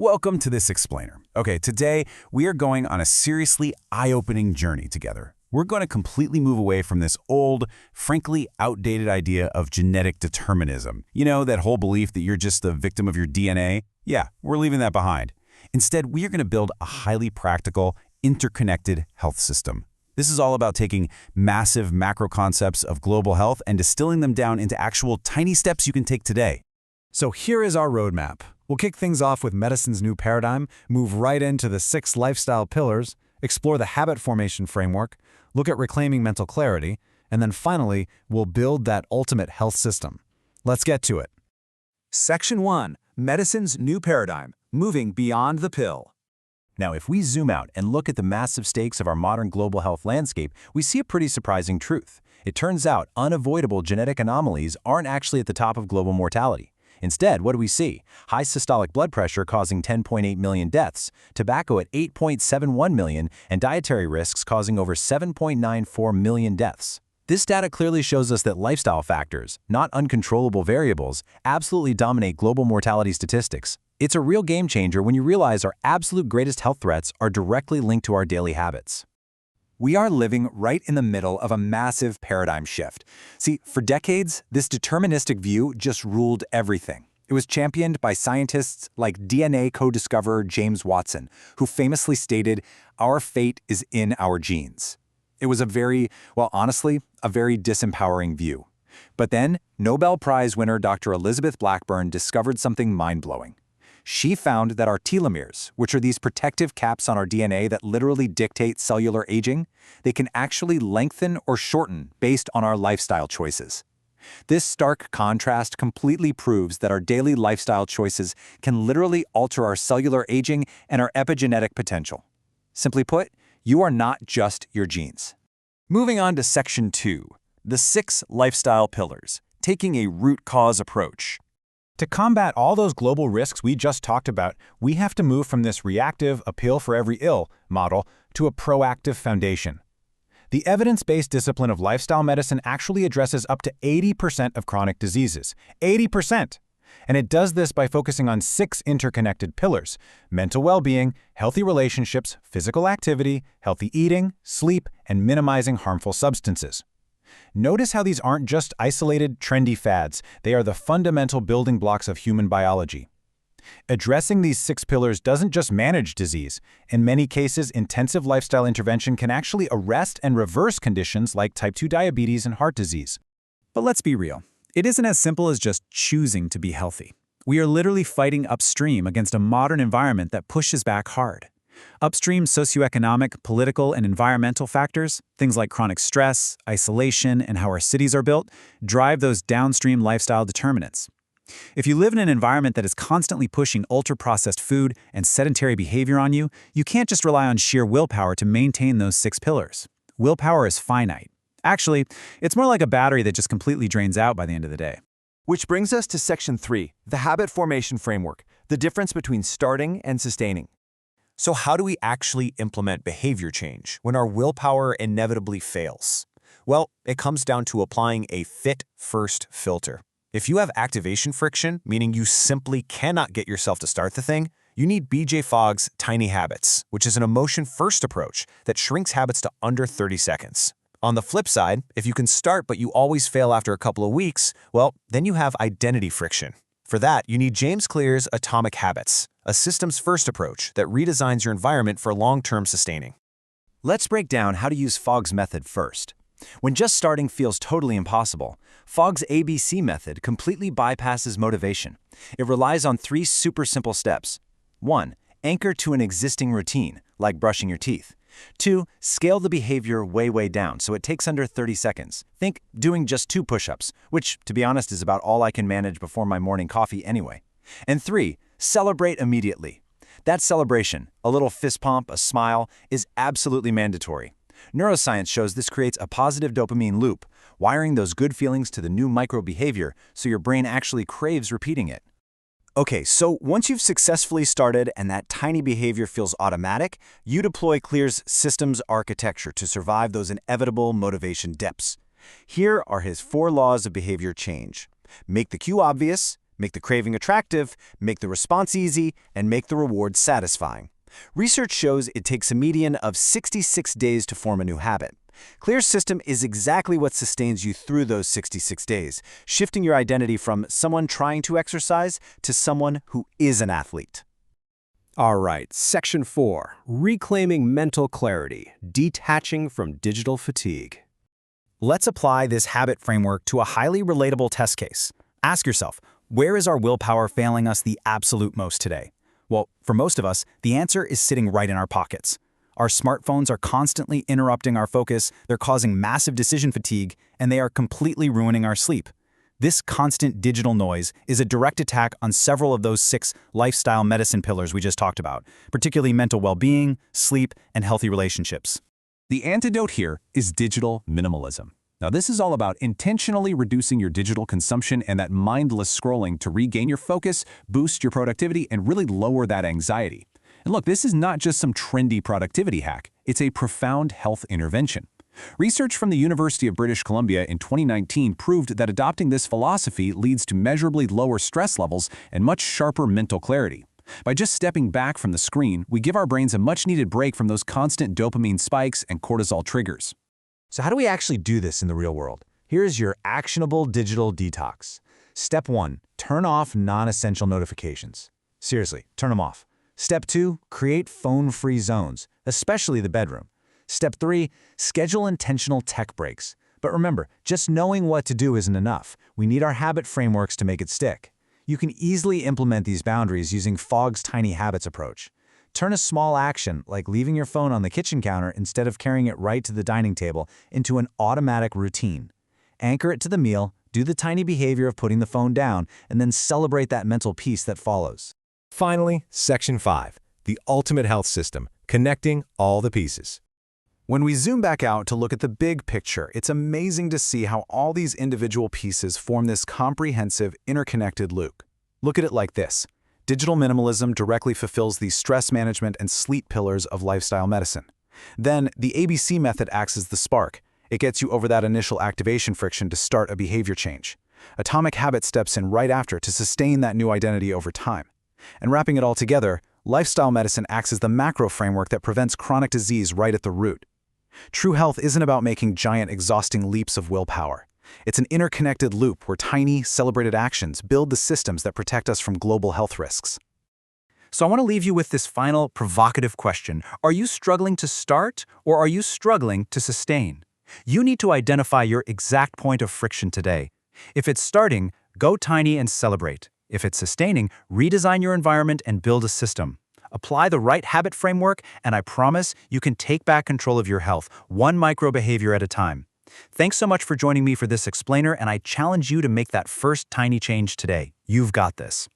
Welcome to this explainer. Okay, today we are going on a seriously eye-opening journey together. We're going to completely move away from this old, frankly outdated idea of genetic determinism. You know, that whole belief that you're just the victim of your DNA? Yeah, we're leaving that behind. Instead, we are going to build a highly practical, interconnected health system. This is all about taking massive macro concepts of global health and distilling them down into actual tiny steps you can take today. So here is our roadmap. We'll kick things off with medicine's new paradigm, move right into the 6 lifestyle pillars, explore the habit formation framework, look at reclaiming mental clarity, and then finally, we'll build that ultimate health system. Let's get to it. Section 1. Medicine's new paradigm, moving beyond the pill. Now, if we zoom out and look at the massive stakes of our modern global health landscape, we see a pretty surprising truth. It turns out unavoidable genetic anomalies aren't actually at the top of global mortality. Instead, what do we see? High systolic blood pressure causing 10.8 million deaths, tobacco at 8.71 million, and dietary risks causing over 7.94 million deaths. This data clearly shows us that lifestyle factors, not uncontrollable variables, absolutely dominate global mortality statistics. It's a real game changer when you realize our absolute greatest health threats are directly linked to our daily habits. We are living right in the middle of a massive paradigm shift. See, for decades, this deterministic view just ruled everything. It was championed by scientists like DNA co-discoverer James Watson, who famously stated, "Our fate is in our genes." It was a very disempowering view. But then, Nobel Prize winner Dr. Elizabeth Blackburn discovered something mind-blowing. She found that our telomeres, which are these protective caps on our DNA that literally dictate cellular aging, they can actually lengthen or shorten based on our lifestyle choices. This stark contrast completely proves that our daily lifestyle choices can literally alter our cellular aging and our epigenetic potential. Simply put, you are not just your genes. Moving on to Section 2, the 6 lifestyle pillars, taking a root cause approach. To combat all those global risks we just talked about, we have to move from this reactive, a pill for every ill model to a proactive foundation. The evidence-based discipline of lifestyle medicine actually addresses up to 80% of chronic diseases. 80%! And it does this by focusing on 6 interconnected pillars: mental well-being, healthy relationships, physical activity, healthy eating, sleep, and minimizing harmful substances. Notice how these aren't just isolated, trendy fads. They are the fundamental building blocks of human biology. Addressing these 6 pillars doesn't just manage disease. In many cases, intensive lifestyle intervention can actually arrest and reverse conditions like type 2 diabetes and heart disease. But let's be real. It isn't as simple as just choosing to be healthy. We are literally fighting upstream against a modern environment that pushes back hard. Upstream socioeconomic, political, and environmental factors, things like chronic stress, isolation, and how our cities are built, drive those downstream lifestyle determinants. If you live in an environment that is constantly pushing ultra-processed food and sedentary behavior on you, you can't just rely on sheer willpower to maintain those 6 pillars. Willpower is finite. Actually, it's more like a battery that just completely drains out by the end of the day. Which brings us to Section 3, the habit formation framework, the difference between starting and sustaining. So how do we actually implement behavior change when our willpower inevitably fails? Well, it comes down to applying a fit-first filter. If you have activation friction, meaning you simply cannot get yourself to start the thing, you need BJ Fogg's Tiny Habits, which is an emotion-first approach that shrinks habits to under 30 seconds. On the flip side, if you can start but you always fail after a couple of weeks, well, then you have identity friction. For that, you need James Clear's Atomic Habits, a systems-first approach that redesigns your environment for long-term sustaining. Let's break down how to use Fogg's method first. When just starting feels totally impossible, Fogg's ABC method completely bypasses motivation. It relies on 3 super simple steps. 1. Anchor to an existing routine, like brushing your teeth. 2. Scale the behavior way down so it takes under 30 seconds. Think doing just 2 push-ups, which, to be honest, is about all I can manage before my morning coffee anyway. And 3. Celebrate immediately. That celebration, a little fist pump, a smile, is absolutely mandatory. Neuroscience shows this creates a positive dopamine loop, wiring those good feelings to the new micro-behavior so your brain actually craves repeating it. Okay, so once you've successfully started and that tiny behavior feels automatic, you deploy Clear's systems architecture to survive those inevitable motivation dips. Here are his 4 laws of behavior change. Make the cue obvious, make the craving attractive, make the response easy, and make the reward satisfying. Research shows it takes a median of 66 days to form a new habit. Clear's system is exactly what sustains you through those 66 days, shifting your identity from someone trying to exercise to someone who is an athlete. All right, Section 4, Reclaiming Mental Clarity, Detaching from Digital Fatigue. Let's apply this habit framework to a highly relatable test case. Ask yourself, where is our willpower failing us the absolute most today? Well, for most of us, the answer is sitting right in our pockets. Our smartphones are constantly interrupting our focus, they're causing massive decision fatigue, and they are completely ruining our sleep. This constant digital noise is a direct attack on several of those 6 lifestyle medicine pillars we just talked about, particularly mental well-being, sleep, and healthy relationships. The antidote here is digital minimalism. Now, this is all about intentionally reducing your digital consumption and that mindless scrolling to regain your focus, boost your productivity, and really lower that anxiety. And look, this is not just some trendy productivity hack. It's a profound health intervention. Research from the University of British Columbia in 2019 proved that adopting this philosophy leads to measurably lower stress levels and much sharper mental clarity. By just stepping back from the screen, we give our brains a much-needed break from those constant dopamine spikes and cortisol triggers. So how do we actually do this in the real world? Here's your actionable digital detox. Step 1, turn off non-essential notifications. Seriously, turn them off. Step 2, create phone-free zones, especially the bedroom. Step 3, schedule intentional tech breaks. But remember, just knowing what to do isn't enough. We need our habit frameworks to make it stick. You can easily implement these boundaries using Fogg's Tiny Habits approach. Turn a small action, like leaving your phone on the kitchen counter instead of carrying it right to the dining table, into an automatic routine. Anchor it to the meal, do the tiny behavior of putting the phone down, and then celebrate that mental peace that follows. Finally, Section 5, the ultimate health system, connecting all the pieces. When we zoom back out to look at the big picture, it's amazing to see how all these individual pieces form this comprehensive, interconnected loop. Look at it like this. Digital minimalism directly fulfills the stress management and sleep pillars of lifestyle medicine. Then, the ABC method acts as the spark. It gets you over that initial activation friction to start a behavior change. Atomic Habit steps in right after to sustain that new identity over time. And wrapping it all together, lifestyle medicine acts as the macro framework that prevents chronic disease right at the root. True health isn't about making giant, exhausting leaps of willpower. It's an interconnected loop where tiny, celebrated actions build the systems that protect us from global health risks. So I want to leave you with this final, provocative question. Are you struggling to start, or are you struggling to sustain? You need to identify your exact point of friction today. If it's starting, go tiny and celebrate. If it's sustaining, redesign your environment and build a system. Apply the right habit framework, and I promise you can take back control of your health, one micro behavior at a time. Thanks so much for joining me for this explainer, and I challenge you to make that first tiny change today. You've got this.